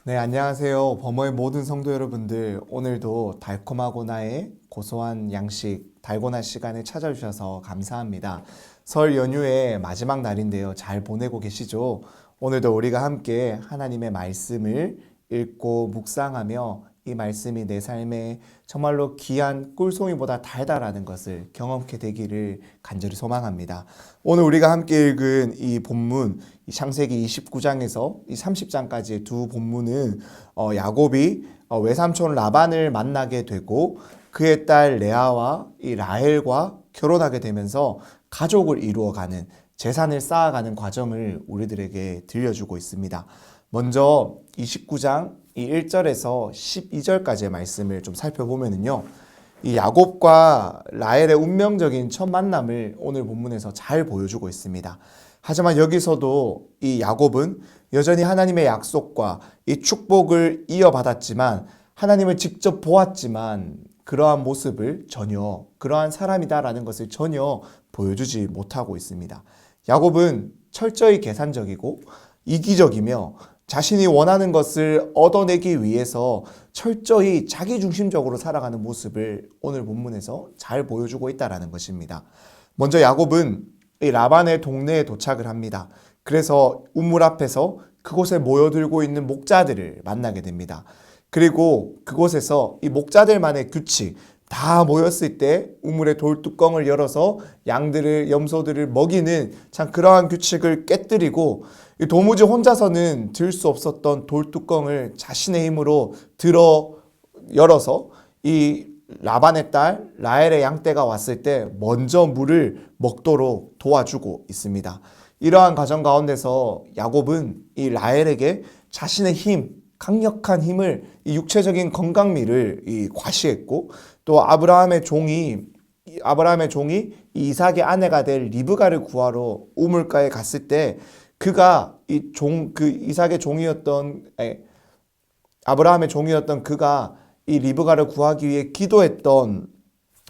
네, 안녕하세요. 버머의 모든 성도 여러분들. 오늘도 달콤하고나의 고소한 양식, 달고나 시간에 찾아주셔서 감사합니다. 설 연휴의 마지막 날인데요. 잘 보내고 계시죠? 오늘도 우리가 함께 하나님의 말씀을 읽고 묵상하며 이 말씀이 내 삶에 정말로 귀한 꿀송이보다 달달하는 것을 경험케 되기를 간절히 소망합니다. 오늘 우리가 함께 읽은 이 본문, 이 창세기 29장에서 이 30장까지의 두 본문은 야곱이 외삼촌 라반을 만나게 되고 그의 딸 레아와 이 라헬과 결혼하게 되면서 가족을 이루어가는 재산을 쌓아가는 과정을 우리들에게 들려주고 있습니다. 먼저 29장 이 1절에서 12절까지의 말씀을 좀 살펴보면은요. 이 야곱과 라헬의 운명적인 첫 만남을 오늘 본문에서 잘 보여주고 있습니다. 하지만 여기서도 이 야곱은 여전히 하나님의 약속과 이 축복을 이어받았지만 하나님을 직접 보았지만 그러한 모습을 전혀 그러한 사람이다라는 것을 전혀 보여주지 못하고 있습니다. 야곱은 철저히 계산적이고 이기적이며 자신이 원하는 것을 얻어내기 위해서 철저히 자기중심적으로 살아가는 모습을 오늘 본문에서 잘 보여주고 있다는 것입니다. 먼저 야곱은 이 라반의 동네에 도착을 합니다. 그래서 우물 앞에서 그곳에 모여들고 있는 목자들을 만나게 됩니다. 그리고 그곳에서 이 목자들만의 규칙, 다 모였을 때 우물의 돌뚜껑을 열어서 양들을, 염소들을 먹이는 참 그러한 규칙을 깨뜨리고 도무지 혼자서는 들 수 없었던 돌뚜껑을 자신의 힘으로 열어서 이 라반의 딸 라헬의 양떼가 왔을 때 먼저 물을 먹도록 도와주고 있습니다. 이러한 과정 가운데서 야곱은 이 라헬에게 자신의 힘, 강력한 힘을 이 육체적인 건강미를 과시했고 또 아브라함의 종이 이 이삭의 아내가 될 리브가를 구하러 우물가에 갔을 때 그가 이삭의 종이었던 아브라함의 종이었던 그가 이 리브가를 구하기 위해 기도했던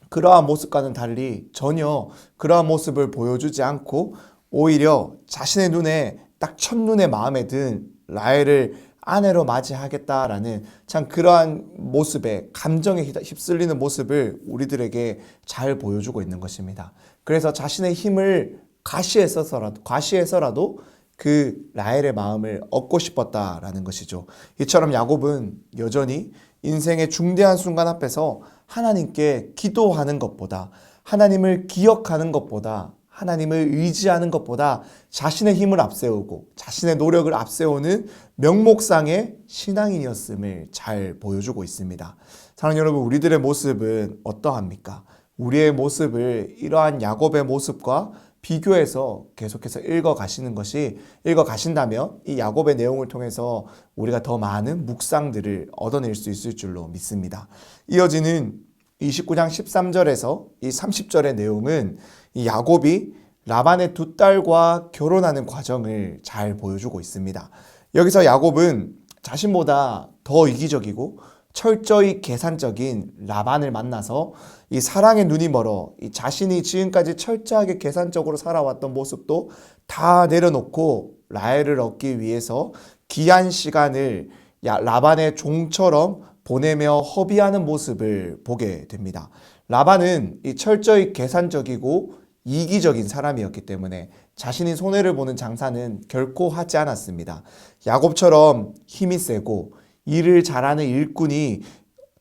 그러한 모습과는 달리 전혀 그러한 모습을 보여주지 않고 오히려 자신의 눈에 딱 첫눈에 마음에 든 라헬을 아내로 맞이하겠다라는 참 그러한 모습에 감정에 휩쓸리는 모습을 우리들에게 잘 보여주고 있는 것입니다. 그래서 자신의 힘을 과시해서라도 그 라헬의 마음을 얻고 싶었다라는 것이죠. 이처럼 야곱은 여전히 인생의 중대한 순간 앞에서 하나님께 기도하는 것보다 하나님을 기억하는 것보다 하나님을 의지하는 것보다 자신의 힘을 앞세우고 자신의 노력을 앞세우는 명목상의 신앙인이었음을 잘 보여주고 있습니다. 사랑하는 여러분, 우리들의 모습은 어떠합니까? 우리의 모습을 이러한 야곱의 모습과 비교해서 계속해서 읽어가신다면 이 야곱의 내용을 통해서 우리가 더 많은 묵상들을 얻어낼 수 있을 줄로 믿습니다. 이어지는 29장 13절에서 이 30절의 내용은 이 야곱이 라반의 두 딸과 결혼하는 과정을 잘 보여주고 있습니다. 여기서 야곱은 자신보다 더 이기적이고 철저히 계산적인 라반을 만나서 이 사랑의 눈이 멀어 이 자신이 지금까지 철저하게 계산적으로 살아왔던 모습도 다 내려놓고 라헬을 얻기 위해서 귀한 시간을 라반의 종처럼 보내며 허비하는 모습을 보게 됩니다. 라반은 이 철저히 계산적이고 이기적인 사람이었기 때문에 자신이 손해를 보는 장사는 결코 하지 않았습니다. 야곱처럼 힘이 세고 일을 잘하는 일꾼이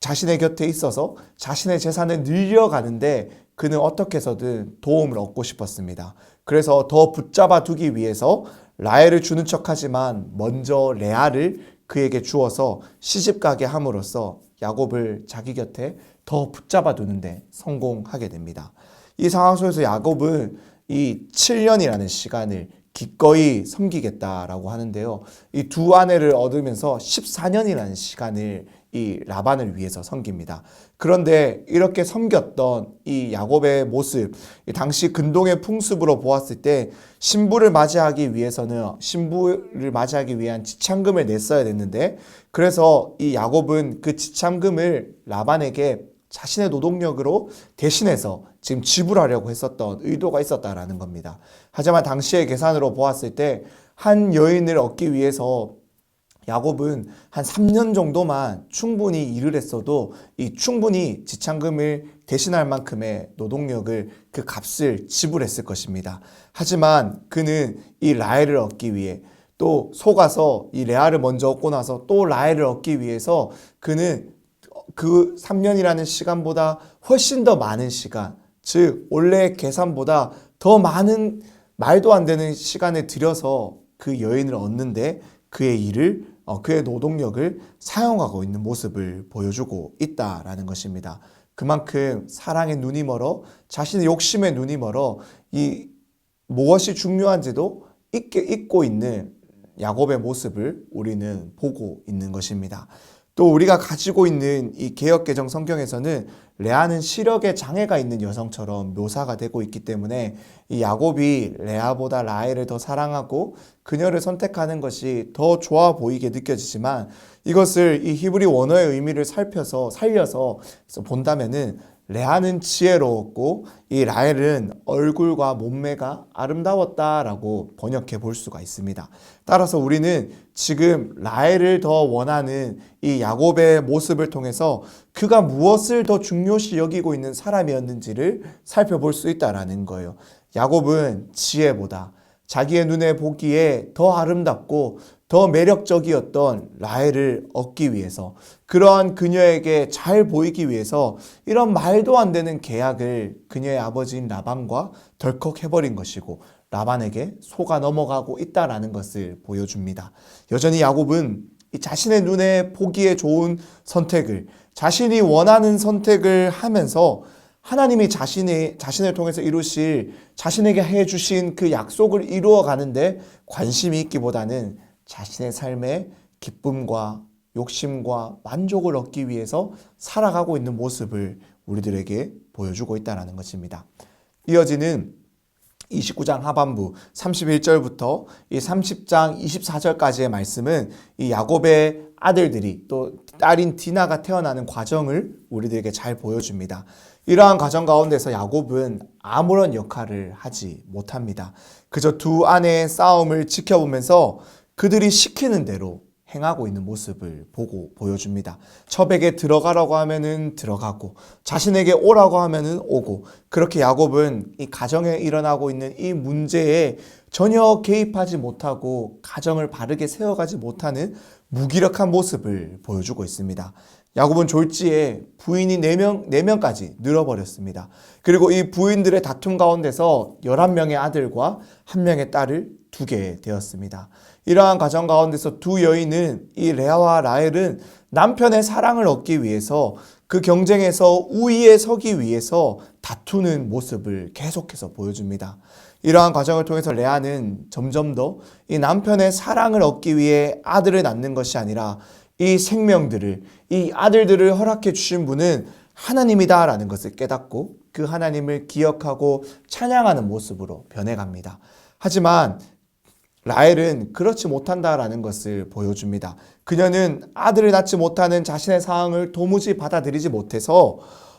자신의 곁에 있어서 자신의 재산을 늘려가는데 그는 어떻게 해서든 도움을 얻고 싶었습니다. 그래서 더 붙잡아 두기 위해서 라헬을 주는 척하지만 먼저 레아를 그에게 주어서 시집가게 함으로써 야곱을 자기 곁에 더 붙잡아 두는데 성공하게 됩니다. 이 상황 속에서 야곱은 이 7년이라는 시간을 기꺼이 섬기겠다라고 하는데요. 이 두 아내를 얻으면서 14년이라는 시간을 이 라반을 위해서 섬깁니다. 그런데 이렇게 섬겼던 이 야곱의 모습, 당시 근동의 풍습으로 보았을 때 신부를 맞이하기 위한 지참금을 냈어야 됐는데, 그래서 이 야곱은 그 지참금을 라반에게 자신의 노동력으로 대신해서 지금 지불하려고 했었던 의도가 있었다라는 겁니다. 하지만 당시의 계산으로 보았을 때 한 여인을 얻기 위해서 야곱은 한 3년 정도만 충분히 일을 했어도 이 충분히 지참금을 대신할 만큼의 노동력을 그 값을 지불했을 것입니다. 하지만 그는 이 라헬을 얻기 위해 또 속아서 이 레아를 먼저 얻고 나서 또 라헬을 얻기 위해서 그는 그 3년이라는 시간보다 훨씬 더 많은 시간, 즉 원래 계산보다 더 많은 말도 안 되는 시간을 들여서 그 여인을 얻는데 그의 노동력을 사용하고 있는 모습을 보여주고 있다라는 것입니다. 그만큼 사랑의 눈이 멀어, 자신의 욕심의 눈이 멀어 이 무엇이 중요한지도 잊고 있는 야곱의 모습을 우리는 보고 있는 것입니다. 또 우리가 가지고 있는 이 개역개정 성경에서는 레아는 시력에 장애가 있는 여성처럼 묘사가 되고 있기 때문에 이 야곱이 레아보다 라헬을 더 사랑하고 그녀를 선택하는 것이 더 좋아 보이게 느껴지지만 이것을 이 히브리 원어의 의미를 살려서 본다면은 레아는 지혜로웠고 이 라헬은 얼굴과 몸매가 아름다웠다라고 번역해 볼 수가 있습니다. 따라서 우리는 지금 라헬을 더 원하는 이 야곱의 모습을 통해서 그가 무엇을 더 중요시 여기고 있는 사람이었는지를 살펴볼 수 있다라는 거예요. 야곱은 지혜보다 자기의 눈에 보기에 더 아름답고 더 매력적이었던 라헬을 얻기 위해서, 그러한 그녀에게 잘 보이기 위해서 이런 말도 안 되는 계약을 그녀의 아버지인 라반과 덜컥 해버린 것이고 라반에게 속아 넘어가고 있다라는 것을 보여줍니다. 여전히 야곱은 자신의 눈에 보기에 좋은 선택을, 자신이 원하는 선택을 하면서 하나님이 자신을 통해서 이루실, 자신에게 해주신 그 약속을 이루어 가는데 관심이 있기보다는 자신의 삶의 기쁨과 욕심과 만족을 얻기 위해서 살아가고 있는 모습을 우리들에게 보여주고 있다는 것입니다. 이어지는 29장 하반부 31절부터 이 30장 24절까지의 말씀은 이 야곱의 아들들이 또 딸인 디나가 태어나는 과정을 우리들에게 잘 보여줍니다. 이러한 과정 가운데서 야곱은 아무런 역할을 하지 못합니다. 그저 두 아내의 싸움을 지켜보면서 그들이 시키는 대로 행하고 있는 모습을 보여줍니다. 첩에게 들어가라고 하면은 들어가고 자신에게 오라고 하면은 오고, 그렇게 야곱은 이 가정에 일어나고 있는 이 문제에 전혀 개입하지 못하고 가정을 바르게 세워가지 못하는 무기력한 모습을 보여주고 있습니다. 야곱은 졸지에 부인이 4명까지 늘어버렸습니다. 그리고 이 부인들의 다툼 가운데서 11명의 아들과 1명의 딸을 두게 되었습니다. 이러한 과정 가운데서 두 여인은, 이 레아와 라헬은 남편의 사랑을 얻기 위해서 그 경쟁에서 우위에 서기 위해서 다투는 모습을 계속해서 보여줍니다. 이러한 과정을 통해서 레아는 점점 더 이 남편의 사랑을 얻기 위해 아들을 낳는 것이 아니라 이 생명들을, 이 아들들을 허락해 주신 분은 하나님이다라는 것을 깨닫고 그 하나님을 기억하고 찬양하는 모습으로 변해갑니다. 하지만 라헬은 그렇지 못한다라는 것을 보여줍니다. 그녀는 아들을 낳지 못하는 자신의 상황을 도무지 받아들이지 못해서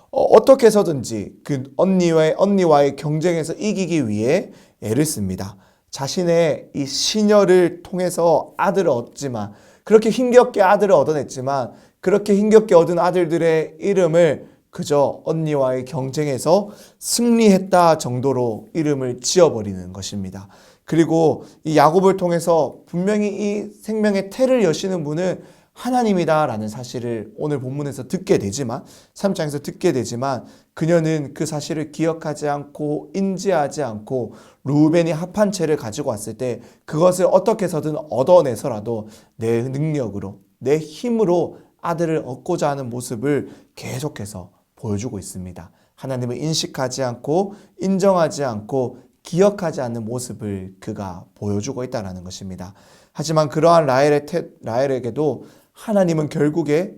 어떻게 해서든지 그 언니와의 경쟁에서 이기기 위해 애를 씁니다. 자신의 이 시녀를 통해서 아들을 얻지만, 그렇게 힘겹게 아들을 얻어냈지만 그렇게 힘겹게 얻은 아들들의 이름을 그저 언니와의 경쟁에서 승리했다 정도로 이름을 지어버리는 것입니다. 그리고 이 야곱을 통해서 분명히 이 생명의 태를 여시는 분은 하나님이다라는 사실을 오늘 본문에서 듣게 되지만, 3장에서 듣게 되지만 그녀는 그 사실을 기억하지 않고 인지하지 않고 르우벤이 합한 채를 가지고 왔을 때 그것을 어떻게 해서든 얻어내서라도 내 능력으로, 내 힘으로 아들을 얻고자 하는 모습을 계속해서 보여주고 있습니다. 하나님을 인식하지 않고 인정하지 않고 기억하지 않는 모습을 그가 보여주고 있다는 것입니다. 하지만 그러한 라헬에게도 하나님은 결국에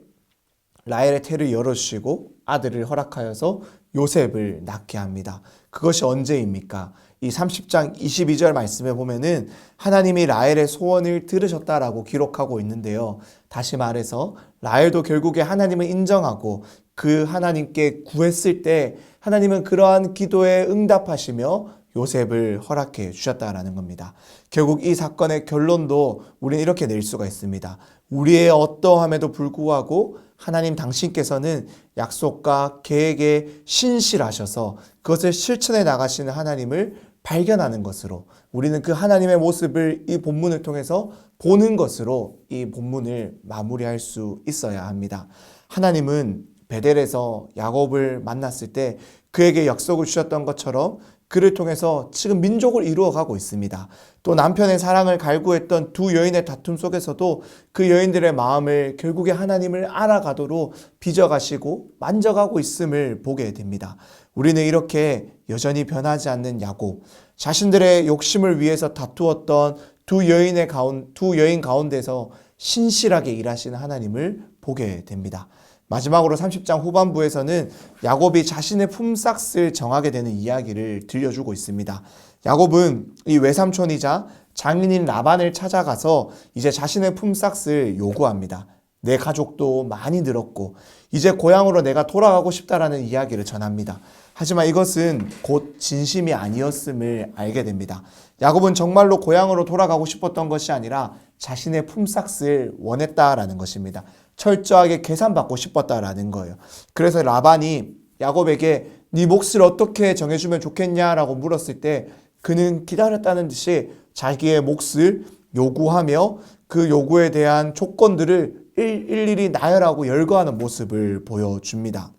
라헬의 태를 열어주시고 아들을 허락하여서 요셉을 낳게 합니다. 그것이 언제입니까? 이 30장 22절 말씀에 보면은 하나님이 라헬의 소원을 들으셨다라고 기록하고 있는데요. 다시 말해서 라헬도 결국에 하나님을 인정하고 그 하나님께 구했을 때 하나님은 그러한 기도에 응답하시며 요셉을 허락해 주셨다라는 겁니다. 결국 이 사건의 결론도 우리는 이렇게 낼 수가 있습니다. 우리의 어떠함에도 불구하고 하나님 당신께서는 약속과 계획에 신실하셔서 그것을 실천해 나가시는 하나님을 발견하는 것으로, 우리는 그 하나님의 모습을 이 본문을 통해서 보는 것으로 이 본문을 마무리할 수 있어야 합니다. 하나님은 베델에서 야곱을 만났을 때 그에게 약속을 주셨던 것처럼 그를 통해서 지금 민족을 이루어가고 있습니다. 또 남편의 사랑을 갈구했던 두 여인의 다툼 속에서도 그 여인들의 마음을 결국에 하나님을 알아가도록 빚어가시고 만져가고 있음을 보게 됩니다. 우리는 이렇게 여전히 변하지 않는 야곱, 자신들의 욕심을 위해서 다투었던 두 여인 가운데서 신실하게 일하시는 하나님을 보게 됩니다. 마지막으로 30장 후반부에서는 야곱이 자신의 품삯을 정하게 되는 이야기를 들려주고 있습니다. 야곱은 이 외삼촌이자 장인인 라반을 찾아가서 이제 자신의 품삯을 요구합니다. 내 가족도 많이 늘었고 이제 고향으로 내가 돌아가고 싶다라는 이야기를 전합니다. 하지만 이것은 곧 진심이 아니었음을 알게 됩니다. 야곱은 정말로 고향으로 돌아가고 싶었던 것이 아니라 자신의 품삯을 원했다라는 것입니다. 철저하게 계산받고 싶었다라는 거예요. 그래서 라반이 야곱에게 네 몫을 어떻게 정해주면 좋겠냐라고 물었을 때 그는 기다렸다는 듯이 자기의 몫을 요구하며 그 요구에 대한 조건들을 일일이 나열하고 열거하는 모습을 보여줍니다.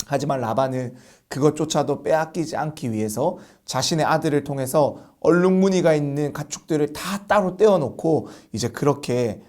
하지만 라반은 그것조차도 빼앗기지 않기 위해서 자신의 아들을 통해서 얼룩무늬가 있는 가축들을 다 따로 떼어놓고 이제 그렇게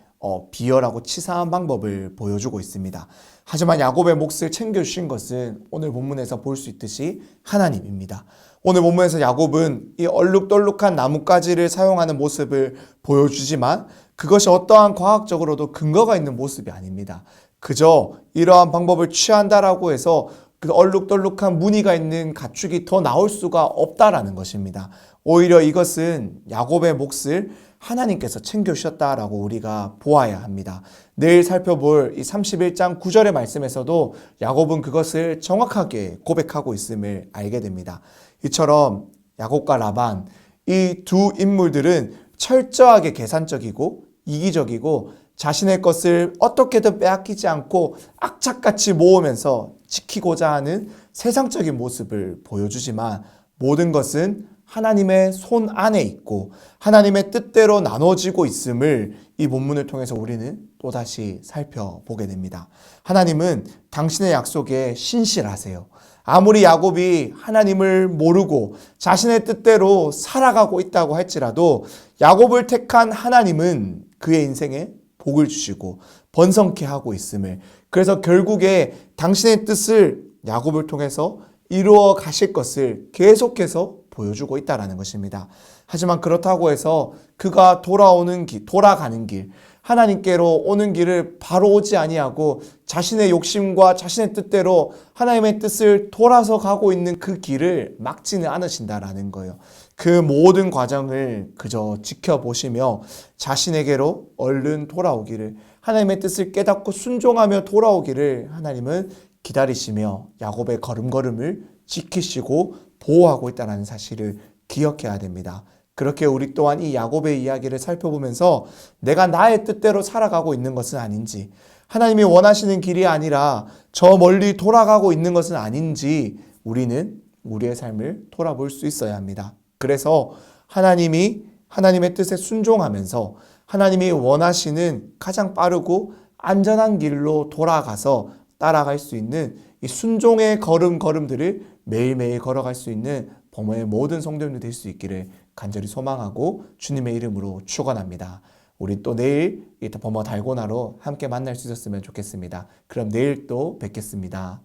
비열하고 치사한 방법을 보여주고 있습니다. 하지만 야곱의 몫을 챙겨주신 것은 오늘 본문에서 볼 수 있듯이 하나님입니다. 오늘 본문에서 야곱은 이 얼룩덜룩한 나뭇가지를 사용하는 모습을 보여주지만 그것이 어떠한 과학적으로도 근거가 있는 모습이 아닙니다. 그저 이러한 방법을 취한다라고 해서 그 얼룩덜룩한 무늬가 있는 가축이 더 나올 수가 없다라는 것입니다. 오히려 이것은 야곱의 몫을 하나님께서 챙겨주셨다라고 우리가 보아야 합니다. 내일 살펴볼 이 31장 9절의 말씀에서도 야곱은 그것을 정확하게 고백하고 있음을 알게 됩니다. 이처럼 야곱과 라반, 이 두 인물들은 철저하게 계산적이고 이기적이고 자신의 것을 어떻게든 빼앗기지 않고 악착같이 모으면서 지키고자 하는 세상적인 모습을 보여주지만 모든 것은 하나님의 손 안에 있고 하나님의 뜻대로 나눠지고 있음을 이 본문을 통해서 우리는 또다시 살펴보게 됩니다. 하나님은 당신의 약속에 신실하세요. 아무리 야곱이 하나님을 모르고 자신의 뜻대로 살아가고 있다고 할지라도 야곱을 택한 하나님은 그의 인생에 복을 주시고 번성케 하고 있음을, 그래서 결국에 당신의 뜻을 야곱을 통해서 이루어 가실 것을 계속해서 보여주고 있다는 것입니다. 하지만 그렇다고 해서 그가 돌아가는 길, 하나님께로 오는 길을 바로 오지 아니하고 자신의 욕심과 자신의 뜻대로 하나님의 뜻을 돌아서 가고 있는 그 길을 막지는 않으신다라는 거예요. 그 모든 과정을 그저 지켜보시며 자신에게로 얼른 돌아오기를, 하나님의 뜻을 깨닫고 순종하며 돌아오기를 하나님은 기다리시며 야곱의 걸음걸음을 지키시고 보호하고 있다는 사실을 기억해야 됩니다. 그렇게 우리 또한 이 야곱의 이야기를 살펴보면서 내가 나의 뜻대로 살아가고 있는 것은 아닌지, 하나님이 원하시는 길이 아니라 저 멀리 돌아가고 있는 것은 아닌지 우리는 우리의 삶을 돌아볼 수 있어야 합니다. 그래서 하나님의 뜻에 순종하면서 하나님이 원하시는 가장 빠르고 안전한 길로 돌아가서 따라갈 수 있는 이 순종의 걸음들을 매일매일 걸어갈 수 있는 범어의 모든 성도님들 될 수 있기를 간절히 소망하고 주님의 이름으로 축원합니다. 우리 또 내일 이 범어 달고나로 함께 만날 수 있었으면 좋겠습니다. 그럼 내일 또 뵙겠습니다.